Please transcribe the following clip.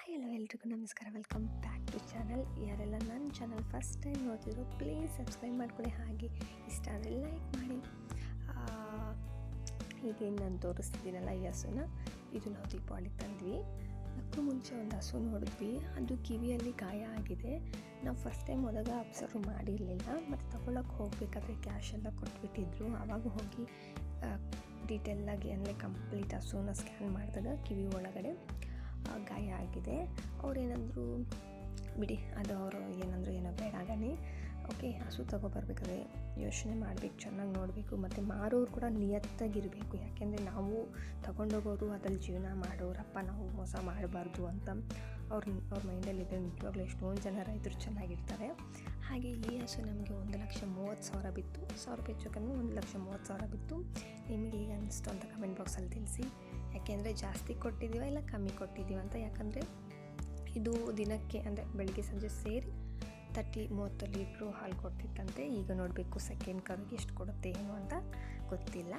Hi hello ಎಲ್ರಿಗೂ ನಮಸ್ಕಾರ, welcome back to channel. ಯಾರೆಲ್ಲ ನನ್ನ ಚಾನಲ್ ಫಸ್ಟ್ ಟೈಮ್ ನೋಡ್ತಿದ್ರು ಪ್ಲೀಸ್ ಸಬ್ಸ್ಕ್ರೈಬ್ ಮಾಡ್ಕೊಳ್ಳಿ, ಹಾಗೆ ಇಷ್ಟ ಆದರೆ ಲೈಕ್ ಮಾಡಿ. ಈಗ ನಾನು ತೋರಿಸ್ತಿದ್ದೀನಲ್ಲ ಈ ಹಸುನ, ಇದು ನಾವು ದೀಪಾವಳಿಗೆ ತಂದ್ವಿ. ಅದಕ್ಕೂ ಮುಂಚೆ ಒಂದು ಹಸು ನೋಡಿದ್ವಿ, ಅದು ಕಿವಿಯಲ್ಲಿ ಗಾಯ ಆಗಿದೆ. ನಾವು ಫಸ್ಟ್ ಟೈಮ್ ಹೋದಾಗ ಅಬ್ಸರ್ವ್ ಮಾಡಿರಲಿಲ್ಲ, ಮತ್ತು ತೊಗೊಳಕ್ಕೆ ಹೋಗಬೇಕಾದ್ರೆ ಕ್ಯಾಶ್ ಎಲ್ಲ ಕೊಟ್ಬಿಟ್ಟಿದ್ರು. ಆವಾಗ ಹೋಗಿ ಡೀಟೇಲಾಗಿ ಅಂದರೆ ಕಂಪ್ಲೀಟ್ ಹಸುನ ಸ್ಕ್ಯಾನ್ ಮಾಡಿದಾಗ ಕಿವಿ ಒಳಗಡೆ ಗಾಯ ಆಗಿದೆ. ಅವ್ರೇನಂದರು ಬಿಡಿ, ಅದು ಅವರು ಏನಂದ್ರು ಏನೋ ಬೇಡ ಗಣಿ. ಓಕೆ, ಹಸು ತೊಗೊಬರ್ಬೇಕಾದ್ರೆ ಯೋಚನೆ ಮಾಡಬೇಕು, ಚೆನ್ನಾಗಿ ನೋಡಬೇಕು, ಮತ್ತು ಮಾರೋರು ಕೂಡ ನಿಯತ್ತಾಗಿರಬೇಕು. ಯಾಕೆಂದರೆ ನಾವು ತೊಗೊಂಡೋಗೋರು ಅದ್ರಲ್ಲಿ ಜೀವನ ಮಾಡೋರಪ್ಪ, ನಾವು ಮೋಸ ಮಾಡಬಾರ್ದು ಅಂತ ಅವ್ರ ಮೈಂಡಲ್ಲಿದೆ. ನಿಜವಾಗ್ಲೂ ಎಷ್ಟೊಂದು ಜನ ರೈತರು ಚೆನ್ನಾಗಿರ್ತಾರೆ. ಹಾಗೆ ಈ ಹಸು ನಮಗೆ 1,30,30,000 ಬಿತ್ತು. 1,000 ರೂಪಾಯಿ ಹೆಚ್ಚು ಕಮ್ಮಿ 1,30,30,000 ಬಿತ್ತು. ನಿಮಗೆ ಈಗ ಅನ್ನಿಸ್ತು ಅಂತ ಕಮೆಂಟ್ ಬಾಕ್ಸಲ್ಲಿ ತಿಳಿಸಿ. ಯಾಕೆಂದರೆ ಜಾಸ್ತಿ ಕೊಟ್ಟಿದ್ದೀವ ಇಲ್ಲ ಕಮ್ಮಿ ಕೊಟ್ಟಿದ್ದೀವ ಅಂತ. ಯಾಕಂದರೆ ಇದು ದಿನಕ್ಕೆ ಅಂದರೆ ಬೆಳಗ್ಗೆ ಸಂಜೆ ಸೇರಿ 30 ಲೀಟ್ರು ಹಾಲು ಕೊಡ್ತಿತ್ತಂತೆ. ಈಗ ನೋಡಬೇಕು ಸೆಕೆಂಡ್ ಕರುಗೆ ಎಷ್ಟು ಕೊಡುತ್ತೆ ಏನು ಅಂತ ಗೊತ್ತಿಲ್ಲ.